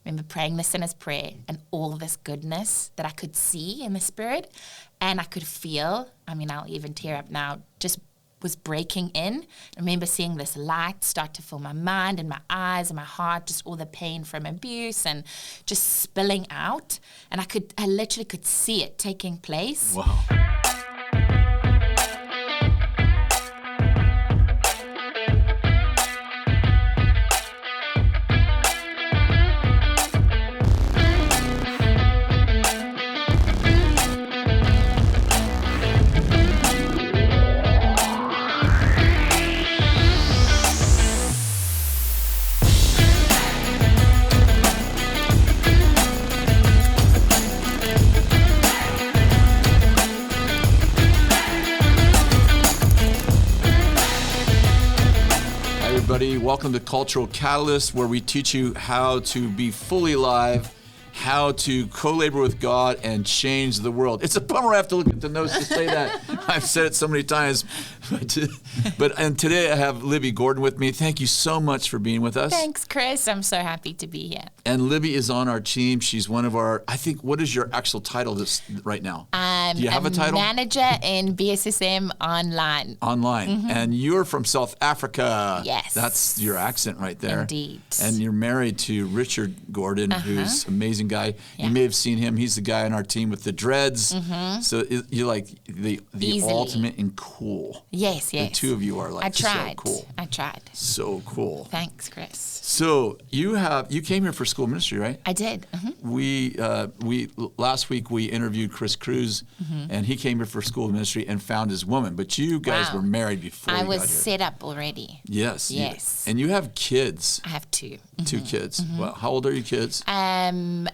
remember praying the sinner's prayer and all this goodness that I could see in the Spirit and I could feel. I mean, I'll even tear up now, just was breaking in. I remember seeing this light start to fill my mind and my eyes and my heart, just all the pain from abuse and just spilling out. And I literally could see it taking place. Wow. Welcome to Cultural Catalyst, where we teach you how to be fully alive, how to co-labor with God and change the world. It's a bummer I have to look at the notes to say that. I've said it so many times. And today I have Libby Gordon with me. Thank you so much for being with us. Thanks, Kris. I'm so happy to be here. And Libby is on our team. She's one of our, I think, what is your actual title right now? Do you have a title? Manager in BSSM online. Online. Mm-hmm. And you're from South Africa. Yes. That's your accent right there. Indeed. And you're married to Richard Gordon, who's an amazing guy. Yeah. You may have seen him. He's the guy on our team with the dreads. Mm-hmm. So you're like the ultimate in cool. Yes. The two of you are like so cool. I tried. So cool. Thanks, Kris. So you came here for school ministry, right? I did. Mm-hmm. We last week we interviewed Chris Cruz, and he came here for school ministry and found his woman. But you guys were married before. I was set up already. Yes. And you have kids. I have two. Two kids. Well, how old are your kids?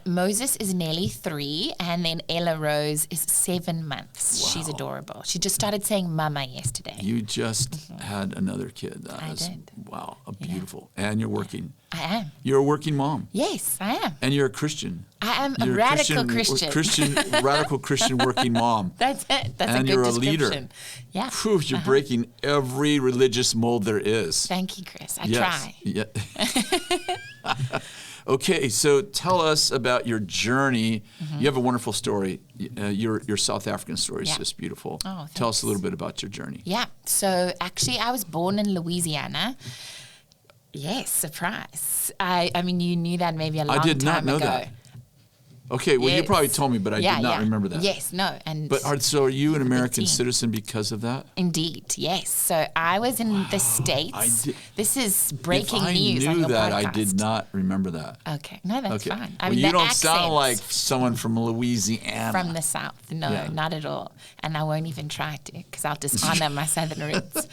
Moses is nearly 3, and then Ella Rose is 7 months. Wow. She's adorable. She just started saying "mama" yesterday. You just had another kid. I did. Wow, beautiful. And you're working. I am. You're a working mom. Yes, I am. And you're a Christian. I am a radical Christian. Radical Christian working mom. That's it. That's and a good you're description. A leader. Yeah. Whew, you're breaking every religious mold there is. Thank you, Kris. I try. Yeah. Okay, so tell us about your journey. You have a wonderful story. Your South African story is just beautiful. Oh, thanks. Tell us a little bit about your journey. Yeah. So actually, I was born in Louisiana. Yes, surprise. I mean, you knew that maybe a long time ago. I did not know that. Okay, well, you probably told me, but I did not remember that. Yes, no. So are you an American citizen because of that? Indeed, yes. So I was in the States. This is breaking news on your podcast. If I knew that, I did not remember that. Okay, no, that's fine. I mean, you don't sound like someone from Louisiana. From the South, no, not at all. And I won't even try to, because I'll dishonor my Southern roots.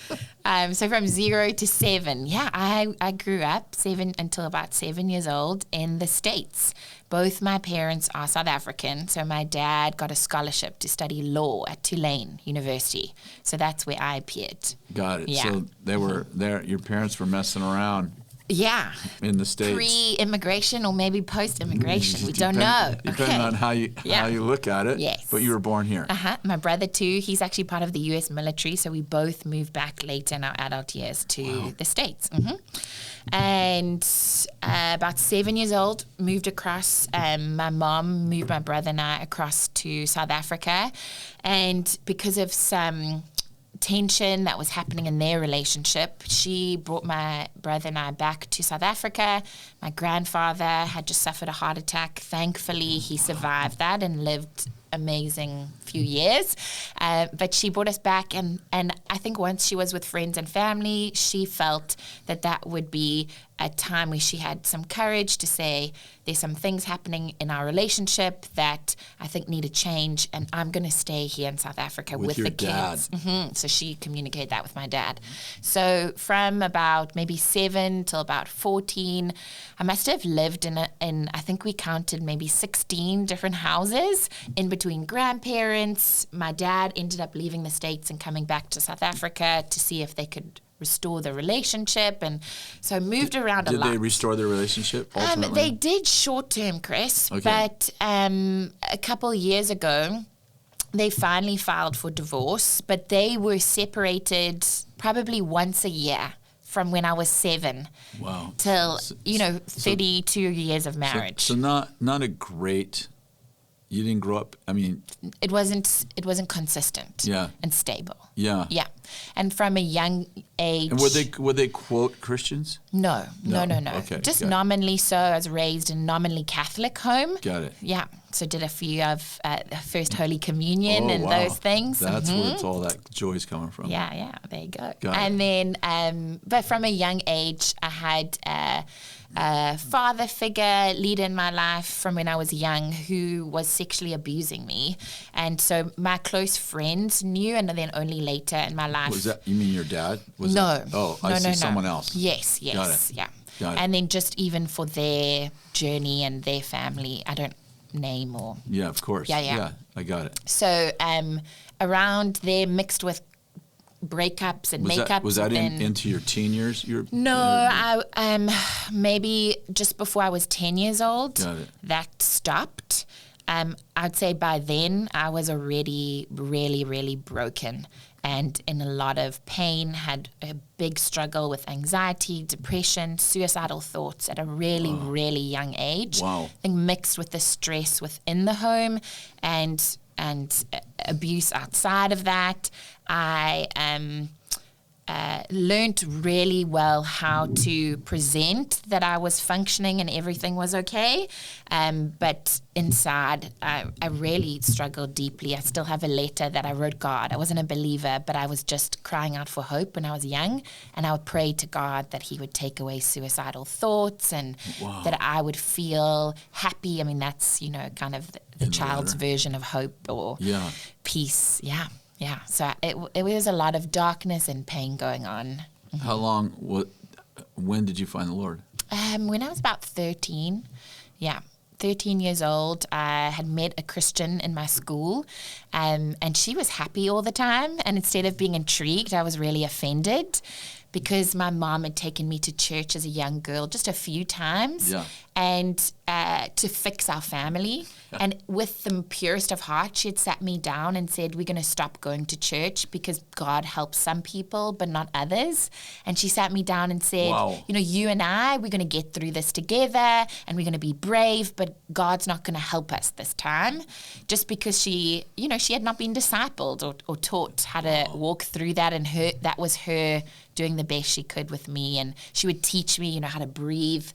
So from 0 to 7, I grew up until about 7 years old in the States. Both my parents are South African, so my dad got a scholarship to study law at Tulane University. So that's where I appeared. Got it. Yeah. So they were there. Your parents were messing around. Yeah. In the States. Pre-immigration or maybe post-immigration. We don't know. Depending on how you look at it. Yes. But you were born here. My brother too. He's actually part of the U.S. military, so we both moved back late in our adult years to the States. And about 7 years old, moved across. My mom moved my brother and I across to South Africa. And because of some tension that was happening in their relationship, she brought my brother and I back to South Africa. My grandfather had just suffered a heart attack. Thankfully, he survived that and lived amazing few years. But she brought us back, and I think once she was with friends and family, she felt that would be a time where she had some courage to say, there's some things happening in our relationship that I think need a change, and I'm going to stay here in South Africa with the kids. So she communicated that with my dad. So from about maybe 7 till about 14, I must have lived in I think we counted maybe 16 different houses in between grandparents. My dad ended up leaving the States and coming back to South Africa to see if they could restore the relationship, and so moved around a lot. Did they restore their relationship ultimately? They did short-term, Kris, but a couple of years ago, they finally filed for divorce, but they were separated probably once a year from when I was 7 Wow. till, 32 years of marriage. So not a great, you didn't grow up, I mean. It wasn't consistent and stable. Yeah. Yeah. And from a young age. And were they quote Christians? No. Okay. Just nominally so. I was raised in nominally Catholic home. Got it. Yeah. So did a few of First Holy Communion and those things. That's where it's all that joy's coming from. Yeah. There you go. Got and then, but from a young age, I had a father figure, leader in my life from when I was young who was sexually abusing me. And so my close friends knew, and then only later in my life. Was that, you mean your dad? No. I see. Someone else. Yes. Got it. Yeah. Got it. And then just even for their journey and their family, I don't name or. Yeah, of course. Yeah, I got it. So around there, mixed with breakups and makeups. Was that into your teen years? No, I maybe just before I was 10 years old. Got it. That stopped. I'd say by then I was already really, really broken and in a lot of pain, had a big struggle with anxiety, depression, suicidal thoughts at a really, really young age. Wow. I think mixed with the stress within the home and abuse outside of that. I learned really well how to present that I was functioning and everything was okay. But inside, I really struggled deeply. I still have a letter that I wrote God. I wasn't a believer, but I was just crying out for hope when I was young. And I would pray to God that he would take away suicidal thoughts and that I would feel happy. I mean, that's, kind of the child's version of hope or peace. Yeah. Yeah, so it was a lot of darkness and pain going on. How long, when did you find the Lord? When I was about 13, 13 years old, I had met a Christian in my school, and she was happy all the time, and instead of being intrigued, I was really offended because my mom had taken me to church as a young girl just a few times and to fix our family. And with the purest of heart, she had sat me down and said, we're going to stop going to church because God helps some people, but not others. And she sat me down and said, you and I, we're going to get through this together and we're going to be brave, but God's not going to help us this time. Just because she had not been discipled or taught how to walk through that, and that was her doing the best she could with me. And she would teach me, how to breathe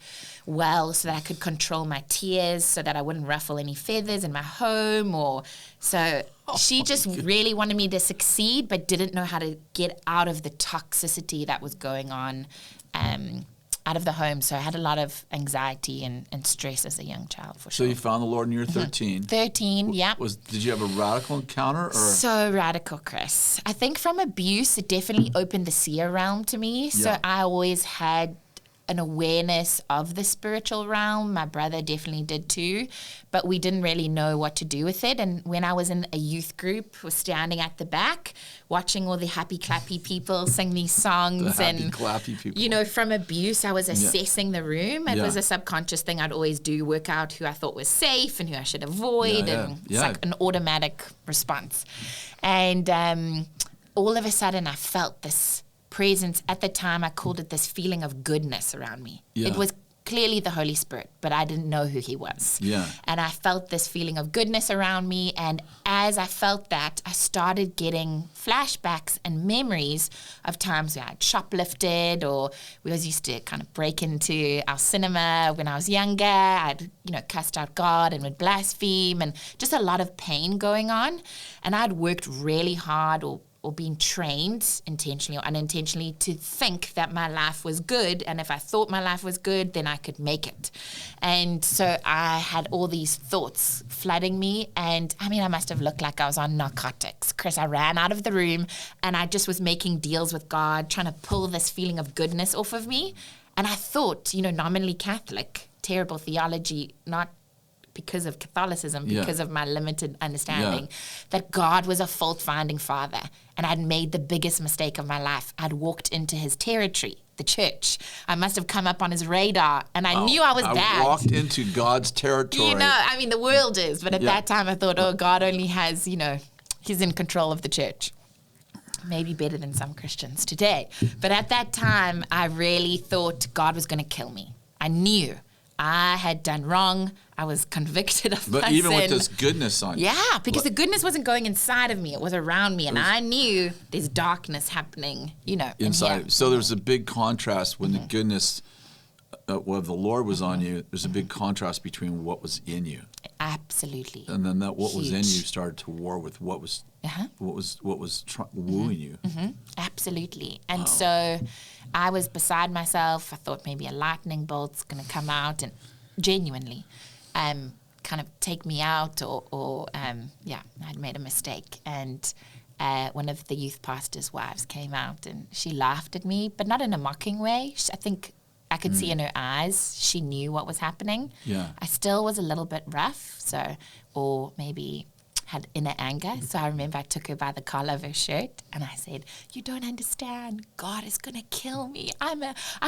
well so that I could control my tears so that I wouldn't ruffle any feathers in my home. She just really wanted me to succeed, but didn't know how to get out of the toxicity that was going on out of the home. So I had a lot of anxiety and stress as a young child, for sure. So you found the Lord when you were 13? 13, yeah. Did you have a radical encounter? Or? So radical, Chris. I think from abuse, it definitely opened the seer realm to me. So I always had an awareness of the spiritual realm. My brother definitely did too, but we didn't really know what to do with it. And when I was in a youth group, was standing at the back, watching all the happy clappy people sing these songs. The happy clappy people. From abuse, I was assessing the room. It was a subconscious thing I'd always do, work out who I thought was safe and who I should avoid. It's like an automatic response. And all of a sudden, I felt this presence. At the time, I called it this feeling of goodness around me. It was clearly the Holy Spirit, but I didn't know who he was. And I felt this feeling of goodness around me. And as I felt that, I started getting flashbacks and memories of times where I'd shoplifted, or we always used to kind of break into our cinema when I was younger. I'd, cussed out God and would blaspheme, and just a lot of pain going on. And I'd worked really hard or being trained intentionally or unintentionally to think that my life was good, and if I thought my life was good, then I could make it. And so I had all these thoughts flooding me, and I must have looked like I was on narcotics. Chris, I ran out of the room, and I just was making deals with God, trying to pull this feeling of goodness off of me. And I thought, nominally Catholic, terrible theology, not because of Catholicism, because of my limited understanding, that God was a fault-finding father, and I'd made the biggest mistake of my life. I'd walked into his territory, the church. I must have come up on his radar, and I knew I was bad. I walked into God's territory. The world is, but at that time I thought, God only has, he's in control of the church. maybe better than some Christians today. But at that time, I really thought God was going to kill me. I knew I had done wrong. I was convicted of my sin. But even with this goodness on you. Yeah, because the goodness wasn't going inside of me. It was around me. And I knew there's darkness happening, inside. So there's a big contrast when the goodness of the Lord was on you. There's a big contrast between what was in you. Absolutely. And then that what was in you started to war with what was wooing you. Absolutely. And so I was beside myself. I thought maybe a lightning bolt's going to come out and genuinely kind of take me out or I'd made a mistake. And one of the youth pastor's wives came out and she laughed at me, but not in a mocking way. I think I could see in her eyes, she knew what was happening. Yeah. I still was a little bit rough, or maybe had inner anger. So I remember I took her by the collar of her shirt and I said, "You don't understand. God is going to kill me. I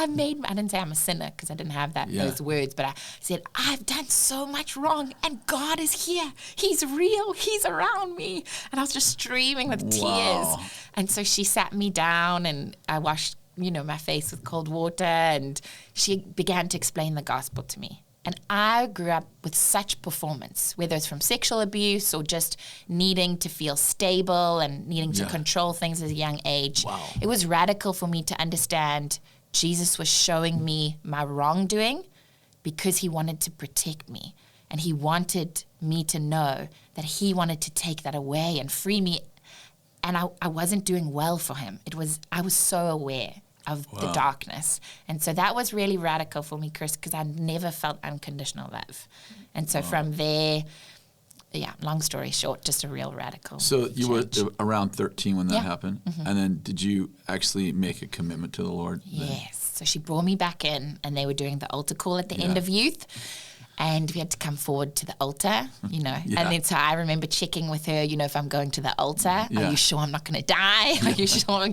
didn't say I'm a sinner because I didn't have those words, but I said, I've done so much wrong and God is here. He's real. He's around me." And I was just streaming with tears. And so she sat me down and I washed my face with cold water, and she began to explain the gospel to me. And I grew up with such performance, whether it's from sexual abuse or just needing to feel stable and needing to control things at a young age. Wow. It was radical for me to understand Jesus was showing me my wrongdoing because he wanted to protect me. And he wanted me to know that he wanted to take that away and free me. And I wasn't doing well for him. I was so aware of the darkness. And so that was really radical for me, Kris, because I never felt unconditional love. And so from there, long story short, just a real radical So you change. were around 13 when that happened? And then did you actually make a commitment to the Lord? Yes. So she brought me back in, and they were doing the altar call at the end of youth. And we had to come forward to the altar, And then so I remember checking with her, if I'm going to the altar, are you sure I'm not going to die? Are you sure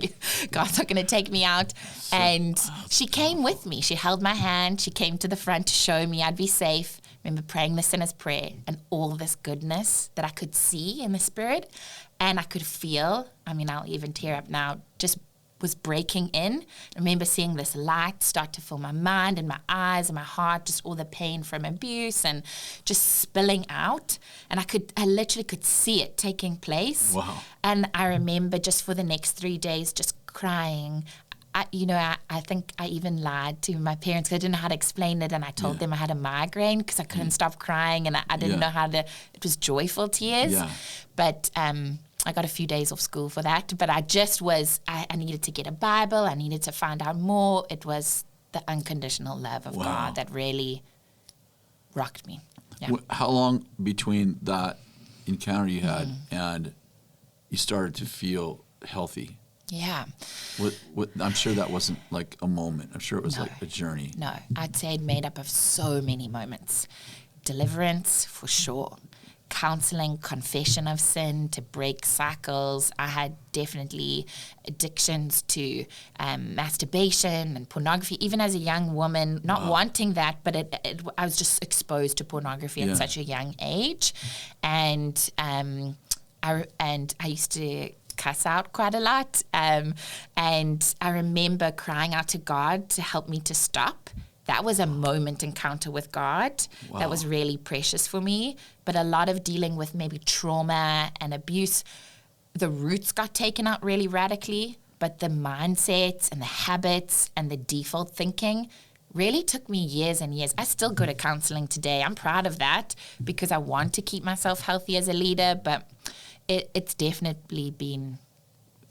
God's not going to take me out? And she came with me. She held my hand. She came to the front to show me I'd be safe. I remember praying the sinner's prayer and all this goodness that I could see in the spirit and I could feel. I'll even tear up now, just was breaking in. I remember seeing this light start to fill my mind and my eyes and my heart, just all the pain from abuse and just spilling out. And I literally could see it taking place. Wow. And I remember just for the next 3 days just crying. I think I even lied to my parents because I didn't know how to explain it, and I told them I had a migraine because I couldn't stop crying, and I didn't know it was joyful tears. Yeah. But I got a few days off school for that, but I just I needed to get a Bible. I needed to find out more. It was the unconditional love of God that really rocked me. Yeah. How long between that encounter you had and you started to feel healthy? Yeah. I'm sure that wasn't like a moment. I'm sure it was like a journey. No, I'd say it made up of so many moments. Deliverance, for sure. Counseling, confession of sin to break cycles. I had definitely addictions to masturbation and pornography, even as a young woman, not wanting that, but I was just exposed to pornography at such a young age. And I used to cuss out quite a lot. And I remember crying out to God to help me to stop. That was a moment encounter with God that was really precious for me. But a lot of dealing with maybe trauma and abuse, the roots got taken out really radically, but the mindsets and the habits and the default thinking really took me years and years. I still go to counseling today. I'm proud of that because I want to keep myself healthy as a leader, but it's definitely been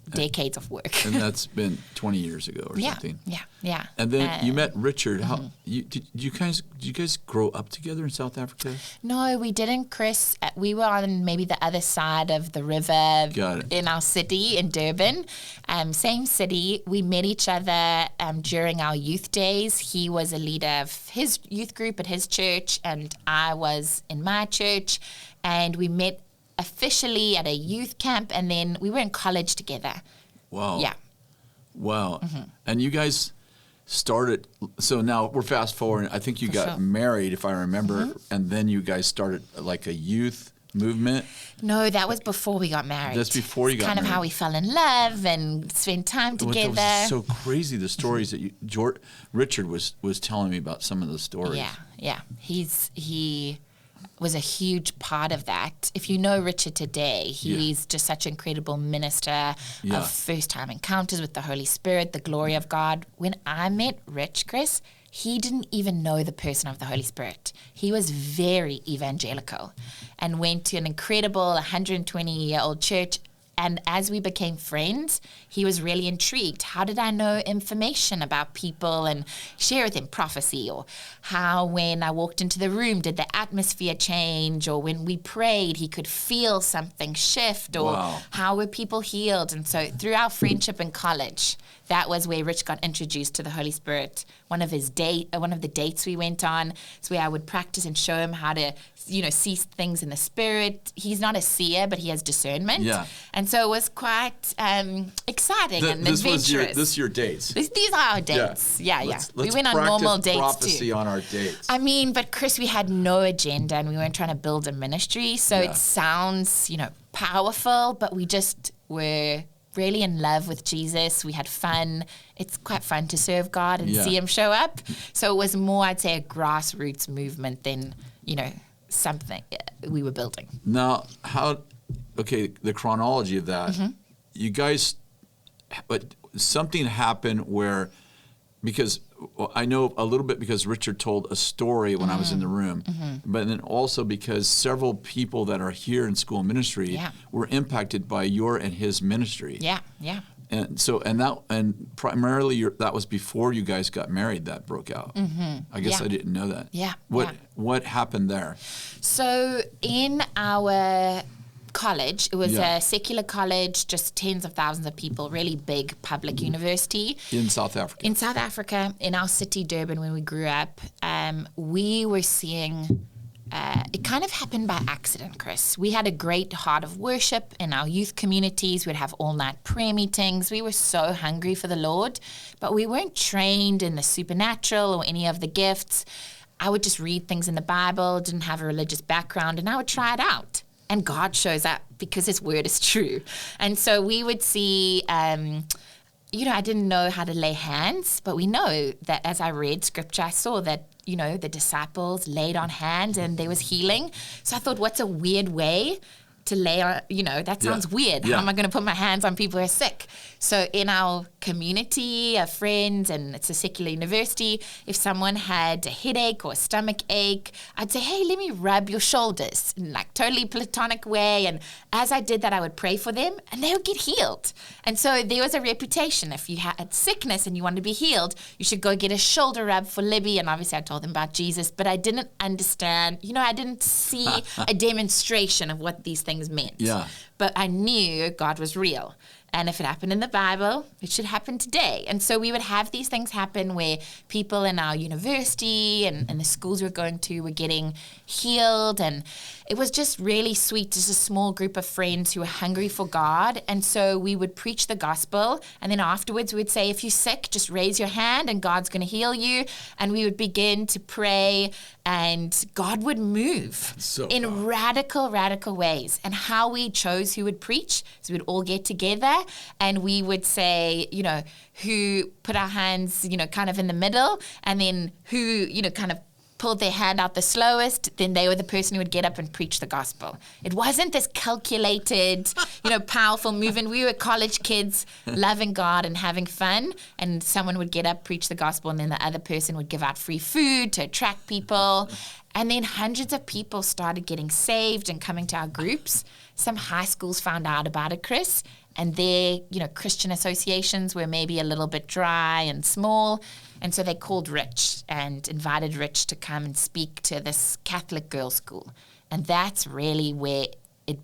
decades of work. And that's been 20 years ago or something. Yeah. And then you met Richard. How did you guys grow up together in South Africa? No, we didn't, Kris. We were on maybe the other side of the river in our city in Durban. Same city. We met each other during our youth days. He was a leader of his youth group at his church, and I was in my church. And we met officially at a youth camp, and then we were in college together. Wow. Yeah. Wow. And you guys started, so now we're fast forward. I think you got married, if I remember, and then you guys started like a youth movement? No, that was before we got married. That's before you got married. Kind of how we fell in love and spent time together. That was so crazy, the stories that Richard was telling me about some of those stories. Yeah. He was a huge part of that. If you know Richard today, he's just such an incredible minister of first-time encounters with the Holy Spirit, the glory of God. When I met Rich, Kris, he didn't even know the person of the Holy Spirit. He was very evangelical and went to an incredible 120-year-old church. And as we became friends, he was really intrigued. How did I know information about people and share with him prophecy? Or how when I walked into the room, did the atmosphere change? Or when we prayed, he could feel something shift? Or how were people healed? And so through our friendship in college, that was where Rich got introduced to the Holy Spirit. One of the dates we went on is where I would practice and show him how to, see things in the Spirit. He's not a seer, but he has discernment. Yeah. And so it was quite exciting and adventurous. This is your dates. These are our dates. Yeah. Let's we went on normal dates prophecy too. on our dates. I mean, but Kris, we had no agenda and we weren't trying to build a ministry. So it sounds, powerful, but we just were really in love with Jesus. We had fun. It's quite fun to serve God and see him show up. So it was more, I'd say, a grassroots movement than, something we were building. Now, the chronology of that, you guys, but something happened where, because I know a little bit because Richard told a story when I was in the room, but then also because several people that are here in school ministry were impacted by your and his ministry. Yeah. And so, and primarily that was before you guys got married that broke out. I guess I didn't know that. Yeah. What happened there? So in our college, it was a secular college, just tens of thousands of people, really big public university. In South Africa. In South Africa, in our city, Durban, when we grew up, we were seeing... it kind of happened by accident, Kris. We had a great heart of worship in our youth communities. We'd have all-night prayer meetings. We were so hungry for the Lord, but we weren't trained in the supernatural or any of the gifts. I would just read things in the Bible, didn't have a religious background, and I would try it out. And God shows up because his word is true. And so we would see... I didn't know how to lay hands, but we know that as I read scripture, I saw that, the disciples laid on hands and there was healing. So I thought, what's a weird way to lay on, that sounds weird. How am I going to put my hands on people who are sick? So in our community of friends, and it's a secular university, if someone had a headache or a stomach ache, I'd say, hey, let me rub your shoulders in like totally platonic way. And as I did that, I would pray for them and they would get healed. And so there was a reputation. If you had sickness and you wanted to be healed, you should go get a shoulder rub for Libby. And obviously I told them about Jesus, but I didn't understand, I didn't see a demonstration of what these things meant. Yeah. But I knew God was real. And if it happened in the Bible, it should happen today. And so we would have these things happen where people in our university and the schools we were going to were getting healed. And it was just really sweet, just a small group of friends who were hungry for God. And so we would preach the gospel. And then afterwards we would say, if you're sick, just raise your hand and God's going to heal you. And we would begin to pray and God would move in radical ways. And how we chose who would preach is we'd all get together and we would say, who put our hands, kind of in the middle, and then who, kind of pulled their hand out the slowest, then they were the person who would get up and preach the gospel. It wasn't this calculated, powerful movement. We were college kids loving God and having fun, and someone would get up, preach the gospel, and then the other person would give out free food to attract people. And then hundreds of people started getting saved and coming to our groups. Some high schools found out about it, Kris, and their, Christian associations were maybe a little bit dry and small. And so they called Rich and invited Rich to come and speak to this Catholic girls' school. And that's really where it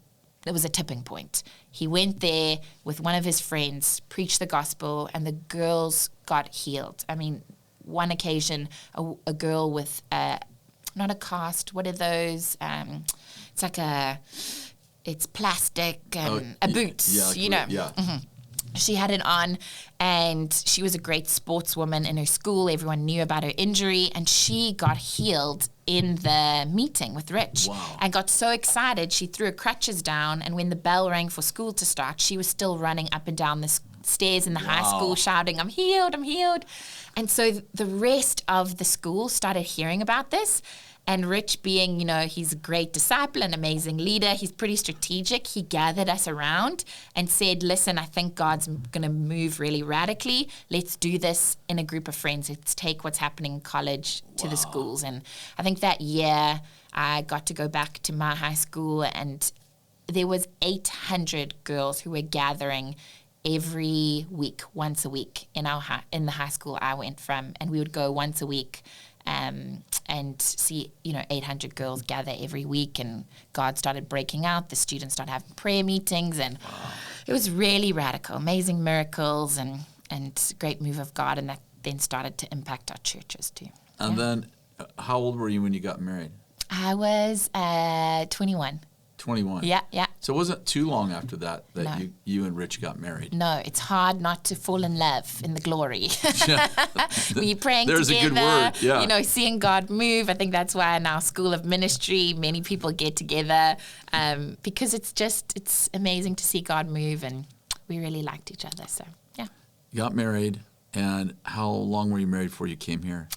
was a tipping point. He went there with one of his friends, preached the gospel, and the girls got healed. I mean, one occasion, a girl with, not a cast, what are those? It's like it's plastic and a boot, Yeah. Mm-hmm. She had it on, and she was a great sportswoman in her school. Everyone knew about her injury, and she got healed in the meeting with Rich. Wow. And got so excited, she threw her crutches down, and when the bell rang for school to start, she was still running up and down the stairs in the high school shouting, I'm healed, I'm healed. And so the rest of the school started hearing about this. And Rich being, he's a great disciple, an amazing leader, he's pretty strategic. He gathered us around and said, listen, I think God's going to move really radically. Let's do this in a group of friends. Let's take what's happening in college to the schools. And I think that year I got to go back to my high school, and there was 800 girls who were gathering every week, once a week in the high school I went from. And we would go once a week and see, 800 girls gather every week, and God started breaking out. The students started having prayer meetings, and it was really radical, amazing miracles and great move of God, and that then started to impact our churches too. And then, how old were you when you got married? I was 21. 21. Yeah. So it wasn't too long after that No. you and Rich got married. No, it's hard not to fall in love in the glory. We're praying There's together, a good word, yeah. Seeing God move. I think that's why in our school of ministry, many people get together because it's amazing to see God move, and we really liked each other. So, yeah. You got married, and how long were you married before you came here?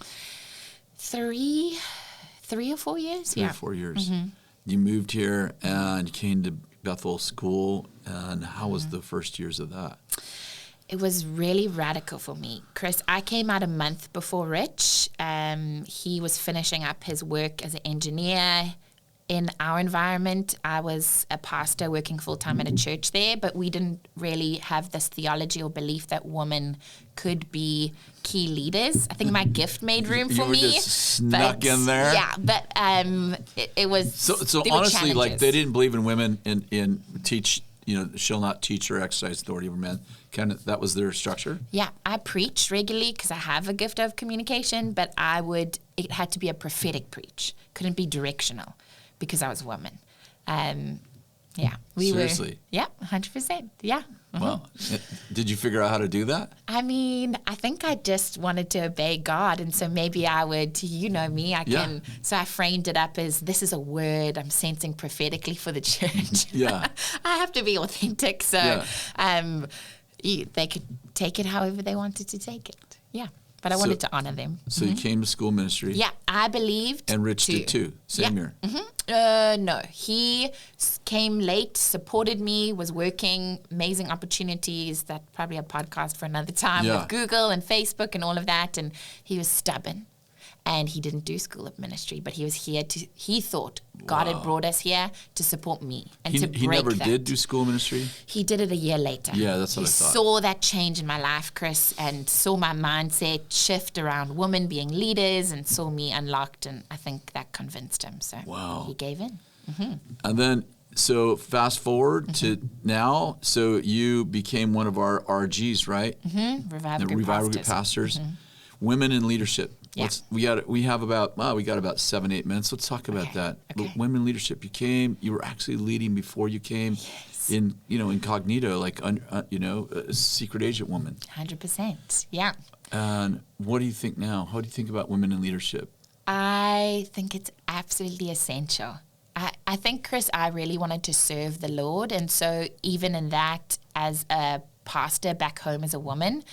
3 or 4 years. 3 or 4 years. Mm-hmm. You moved here and you came to Bethel School, and how was the first years of that? It was really radical for me, Kris. I came out a month before Rich. He was finishing up his work as an engineer. In our environment, I was a pastor working full-time at a church there, but we didn't really have this theology or belief that women could be key leaders. I think my gift made room for me. You were just snuck in there? Yeah, but it was... So honestly, like, they didn't believe in women in teach, shall not teach or exercise authority over men. That was their structure? Yeah, I preach regularly because I have a gift of communication, but it had to be a prophetic preach. Couldn't be directional, because I was a woman. Seriously? Yeah, 100%. Yeah. Mm-hmm. Well, did you figure out how to do that? I mean, I think I just wanted to obey God, and so maybe I would, me, can. So I framed it up as, this is a word I'm sensing prophetically for the church. Yeah. I have to be authentic, so they could take it however they wanted to take it. Yeah. But I wanted to honor them. So you came to school ministry. Yeah, I believed. And Rich did too, same year. Mm-hmm. No, he came late, supported me, was working, amazing opportunities. That's probably a podcast for another time with Google and Facebook and all of that. And he was stubborn. And he didn't do school of ministry, but he was here he thought God had brought us here to support me and to break that. He never did do school ministry? He did it a year later. Yeah, that's what I thought. He saw that change in my life, Kris, and saw my mindset shift around women being leaders, and saw me unlocked, and I think that convinced him. So he gave in. Mm-hmm. And then, so fast forward to now, so you became one of our RGs, right? Mm-hmm. Revival Group Pastors. Mm-hmm. Women in leadership. Yeah. We got about 7-8 minutes. Let's talk about that. Okay. But women leadership. You were actually leading before you came in, incognito, like, a secret agent woman. 100%. Yeah. And what do you think now? How do you think about women in leadership? I think it's absolutely essential. I think, Kris, I really wanted to serve the Lord. And so even in that, as a pastor back home as a woman,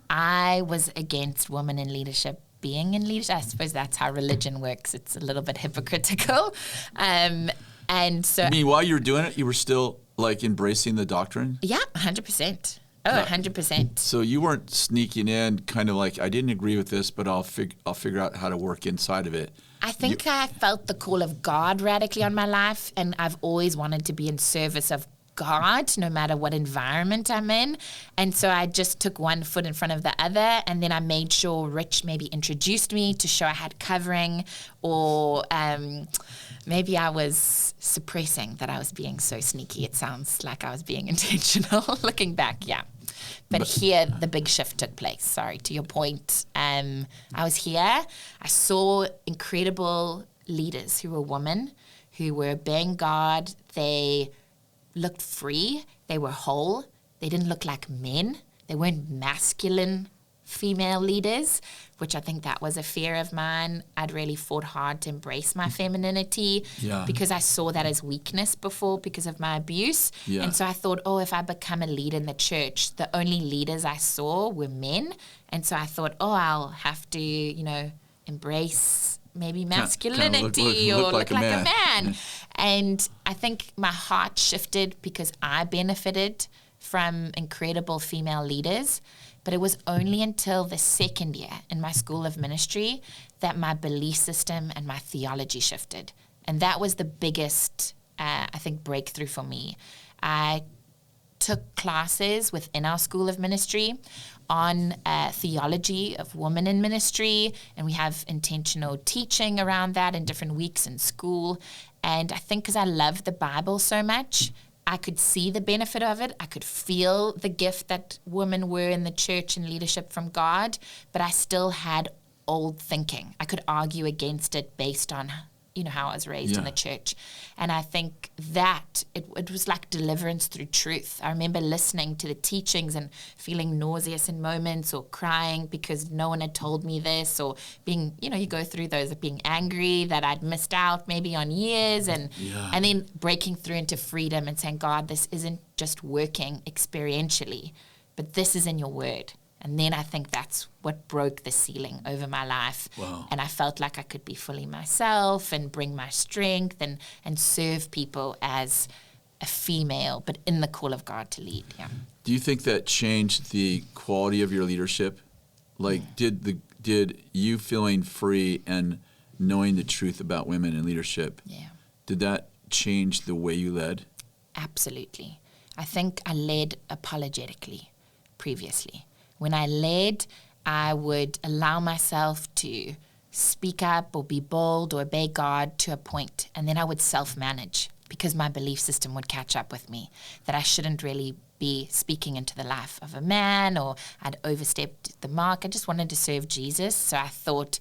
I was against women in leadership being in leadership. I suppose that's how religion works. It's a little bit hypocritical. And so... I mean, while you were doing it, you were still, like, embracing the doctrine? Yeah, 100%. Oh, 100%. So you weren't sneaking in kind of like, I didn't agree with this, but I'll figure out how to work inside of it. I think I felt the call of God radically on my life, and I've always wanted to be in service of God, no matter what environment I'm in. And so I just took one foot in front of the other, and then I made sure Rich maybe introduced me to show I had covering, or maybe I was suppressing that I was being so sneaky. It sounds like I was being intentional looking back, yeah. But here, the big shift took place. Sorry, to your point. I was here. I saw incredible leaders who were women, who were obeying God. They looked free. They were whole. They didn't look like men. They weren't masculine, female leaders, which I think that was a fear of mine. I'd really fought hard to embrace my femininity because I saw that as weakness before because of my abuse. Yeah. And so I thought, if I become a leader in the church, the only leaders I saw were men. And so I thought, I'll have to, embrace maybe masculinity or look like a man. And I think my heart shifted because I benefited from incredible female leaders. But it was only until the second year in my school of ministry that my belief system and my theology shifted. And that was the biggest, I think, breakthrough for me. I took classes within our school of ministry on theology of women in ministry, and we have intentional teaching around that in different weeks in school. And I think because I love the Bible so much, I could see the benefit of it. I could feel the gift that women were in the church and leadership from God, but I still had old thinking. I could argue against it based on how I was raised in the church. And I think that it was like deliverance through truth. I remember listening to the teachings and feeling nauseous in moments or crying because no one had told me this, or being, you go through those of being angry that I'd missed out maybe on years, and then breaking through into freedom and saying, God, this isn't just working experientially, but this is in your word. And then I think that's what broke the ceiling over my life. Wow. And I felt like I could be fully myself and bring my strength and serve people as a female, but in the call of God to lead. Yeah. Do you think that changed the quality of your leadership? Like, did you feeling free and knowing the truth about women in leadership, did that change the way you led? Absolutely. I think I led apologetically previously. When I led, I would allow myself to speak up or be bold or obey God to a point, and then I would self-manage because my belief system would catch up with me, that I shouldn't really be speaking into the life of a man, or I'd overstepped the mark. I just wanted to serve Jesus, so I thought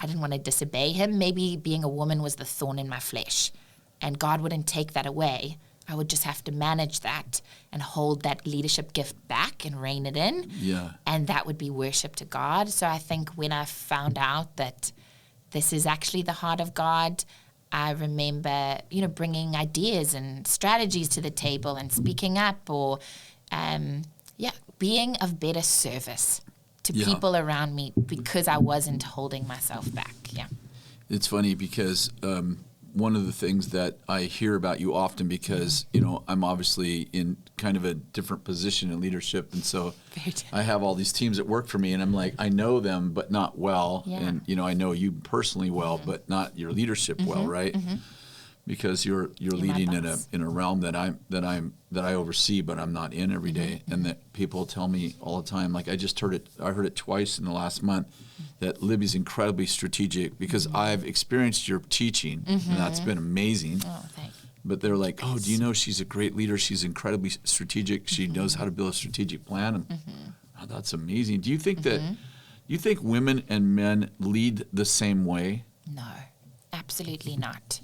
I didn't want to disobey him. Maybe being a woman was the thorn in my flesh, and God wouldn't take that away. I would just have to manage that and hold that leadership gift back and rein it in. Yeah. And that would be worship to God. So I think when I found out that this is actually the heart of God, I remember, bringing ideas and strategies to the table and speaking up, or, being of better service to people around me because I wasn't holding myself back. Yeah. It's funny because one of the things that I hear about you often, because, I'm obviously in kind of a different position in leadership. And so I have all these teams that work for me, and I'm like, I know them, but not well. Yeah. And, I know you personally well, but not your leadership well, right? Mm-hmm. Because you're leading in a realm that I oversee, but I'm not in every day. And that people tell me all the time, like I heard it twice in the last month, that Libby's incredibly strategic, because I've experienced your teaching, and that's been amazing. Oh, thanks. But they're like, do you know she's a great leader? She's incredibly strategic. She knows how to build a strategic plan. And that's amazing. Do you think that women and men lead the same way? No, absolutely not.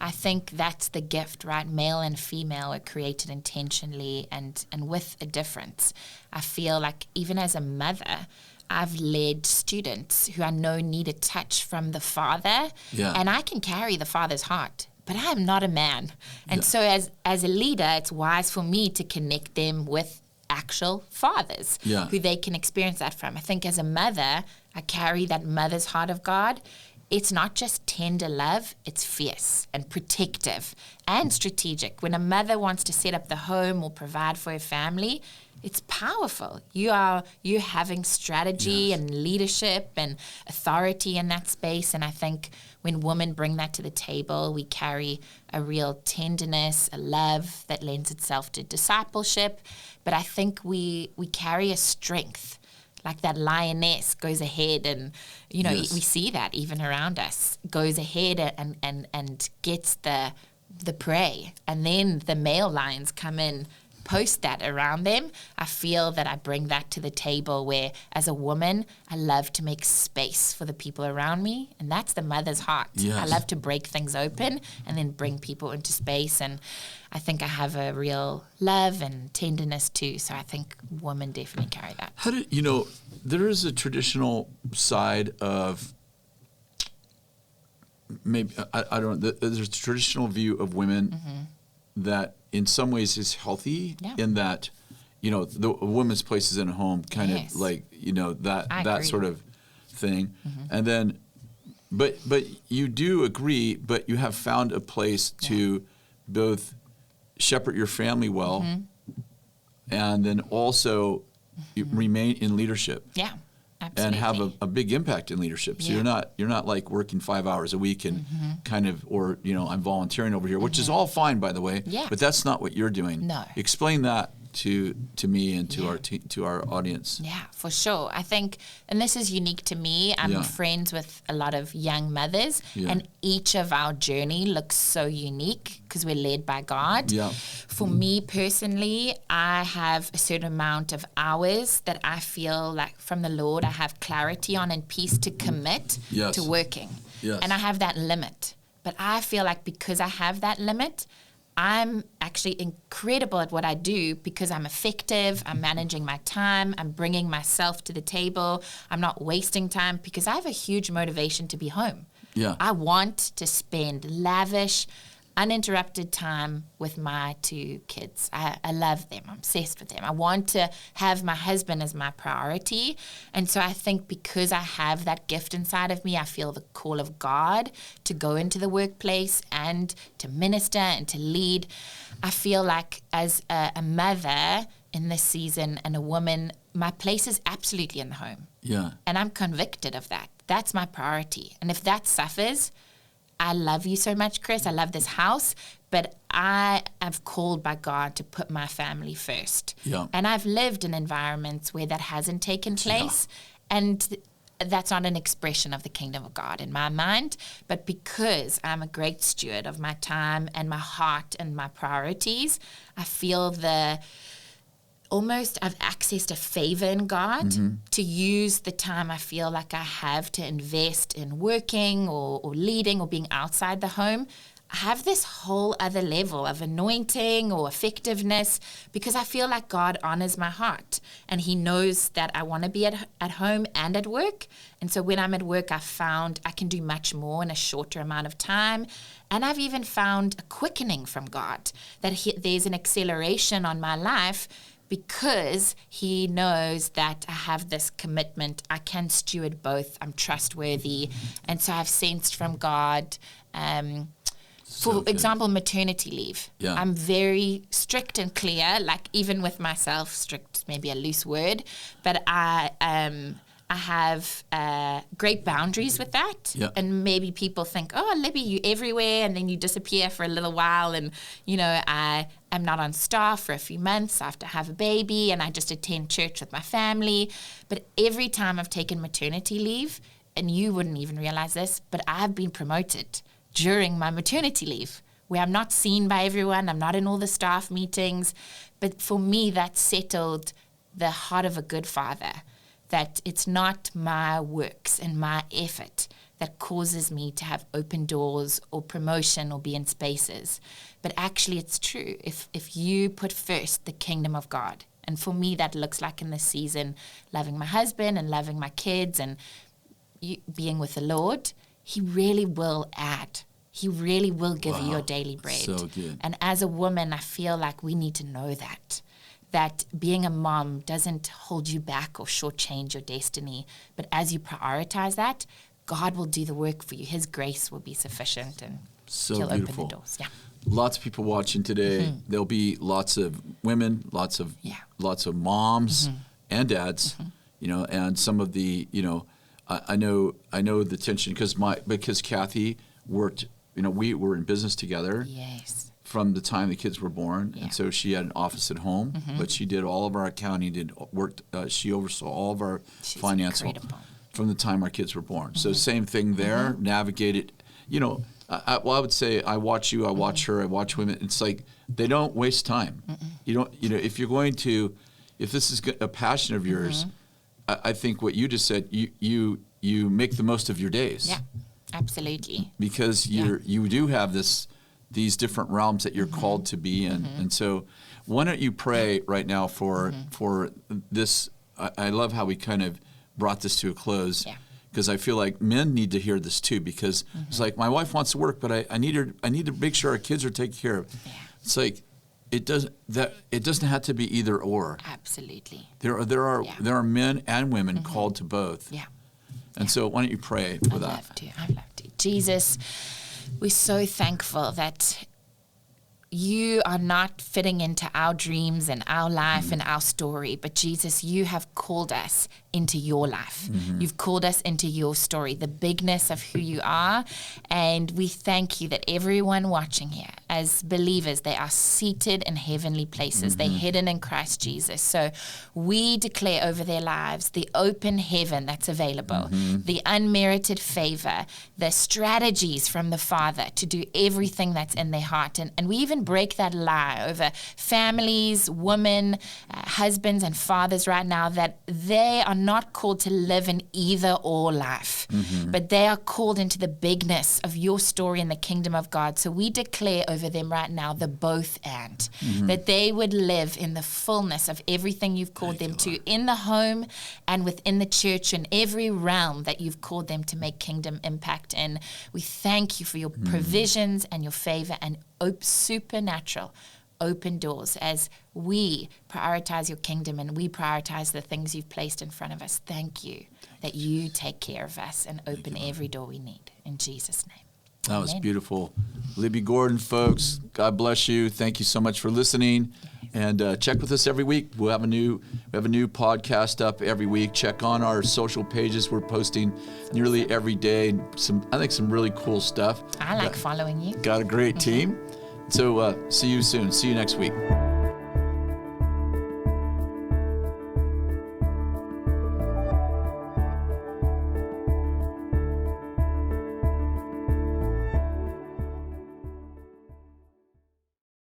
I think that's the gift, right? Male and female are created intentionally and with a difference. I feel like even as a mother, I've led students who I know need a touch from the father, and I can carry the father's heart, but I am not a man. And so as a leader, it's wise for me to connect them with actual fathers who they can experience that from. I think as a mother, I carry that mother's heart of God. It's not just tender love, it's fierce and protective and strategic. When a mother wants to set up the home or provide for her family, it's powerful. You're having strategy and leadership and authority in that space. And I think when women bring that to the table, we carry a real tenderness, a love that lends itself to discipleship. But I think we carry a strength. Like that lioness goes ahead and, we see that even around us, goes ahead and gets the prey. And then the male lions come in post that around them, I feel that I bring that to the table where, as a woman, I love to make space for the people around me. And that's the mother's heart. Yes. I love to break things open and then bring people into space. And I think I have a real love and tenderness too. So I think women definitely carry that. How do you know, there is a traditional side of, maybe, I don't know, there's a traditional view of women that in some ways is healthy, in that, you know, a woman's place is in a home, kind of like, you know, that sort of thing. And then, but you do agree, but you have found a place to both shepherd your family well and then also remain in leadership. Yeah. Absolutely. And have a big impact in leadership. So you're not like working 5 hours a week and kind of, or, you know, I'm volunteering over here, which is all fine, by the way. Yeah. But that's not what you're doing. No. Explain that to me and to our audience. Yeah, for sure. I think, and this is unique to me, I'm friends with a lot of young mothers, and each of our journey looks so unique because we're led by God. Yeah. For me personally, I have a certain amount of hours that I feel like from the Lord I have clarity on and peace to commit to working. Yes. And I have that limit. But I feel like because I have that limit, I'm actually incredible at what I do because I'm effective, I'm managing my time, I'm bringing myself to the table, I'm not wasting time because I have a huge motivation to be home. Yeah. I want to spend lavish, uninterrupted time with my 2 kids. I love them. I'm obsessed with them. I want to have my husband as my priority. And so I think because I have that gift inside of me, I feel the call of God to go into the workplace and to minister and to lead. I feel like as a mother in this season and a woman, my place is absolutely in the home. Yeah. And I'm convicted of that. That's my priority. And if that suffers, I love you so much, Kris. I love this house, but I am called by God to put my family first. Yeah. And I've lived in environments where that hasn't taken place, and that's not an expression of the kingdom of God in my mind, but because I'm a great steward of my time and my heart and my priorities, I feel I've accessed a favor in God to use the time I feel like I have to invest in working or leading or being outside the home. I have this whole other level of anointing or effectiveness because I feel like God honors my heart and he knows that I want to be at home and at work. And so when I'm at work, I've found I can do much more in a shorter amount of time. And I've even found a quickening from God, that there's an acceleration on my life because he knows that I have this commitment. I can steward both. I'm trustworthy. And so I've sensed from God, for example, maternity leave. Yeah. I'm very strict and clear, like even with myself, strict, maybe a loose word, but I have great boundaries with that. Yeah. And maybe people think, oh, Libby, you everywhere, and then you disappear for a little while. And, you know, I'm not on staff for a few months after I have a baby, and I just attend church with my family. But every time I've taken maternity leave, and you wouldn't even realize this, but I've been promoted during my maternity leave, where I'm not seen by everyone, I'm not in all the staff meetings. But for me, that settled the heart of a good father, that it's not my works and my effort that causes me to have open doors or promotion or be in spaces. But actually it's true. If you put first the kingdom of God, and for me that looks like in this season, loving my husband and loving my kids and being with the Lord, he really will add. He really will give you your daily bread. So good. And as a woman, I feel like we need to know that being a mom doesn't hold you back or shortchange your destiny. But as you prioritize that, God will do the work for you. His grace will be sufficient, and he'll beautiful. open the doors. Yeah. Lots of people watching today. There'll be lots of women, lots of moms and dads, you know, and some of the, you know, I know the tension because Kathy worked, you know, we were in business together. Yes. From the time the kids were born, and so she had an office at home, but she did all of our accounting, she oversaw all of our financial from the time our kids were born. So same thing there, navigated, you know, I would say I watch you, I watch her, I watch women. It's like they don't waste time. You don't, if you're going to, if this is a passion of yours, I think what you just said, you make the most of your days. Yeah, absolutely. Because you do have these different realms that you're called to be in, and so why don't you pray right now for this? I love how we kind of brought this to a close. Yeah. Because I feel like men need to hear this too. Because it's like my wife wants to work, but I need to make sure our kids are taken care of. Yeah. It's like it doesn't have to be either or. Absolutely. There are men and women called to both. Yeah. And so why don't you pray for that? I'd love to. Jesus, we're so thankful that you are not fitting into our dreams and our life and our story, but Jesus, you have called us into your life. You've called us into your story, the bigness of who you are. And we thank you that everyone watching here, as believers, they are seated in heavenly places. They're hidden in Christ Jesus. So we declare over their lives the open heaven that's available, the unmerited favor, the strategies from the Father to do everything that's in their heart. And we even break that lie over families, women, husbands and fathers right now, that they are not called to live an either or life, but they are called into the bigness of your story in the kingdom of God. So we declare over them right now the both and, that they would live in the fullness of everything you've called them to in the home and within the church and every realm that you've called them to make kingdom impact in. We thank you for your provisions and your favor and supernatural open doors as we prioritize your kingdom and we prioritize the things you've placed in front of us. Thank you that you take care of us and open every door we need. In Jesus' name. That was beautiful. Libby Gordon, folks, God bless you. Thank you so much for listening. And check with us every week. We have a new podcast up every week. Check on our social pages. We're posting nearly every day. I think some really cool stuff. I like following you. Got a great team. So see you soon. See you next week.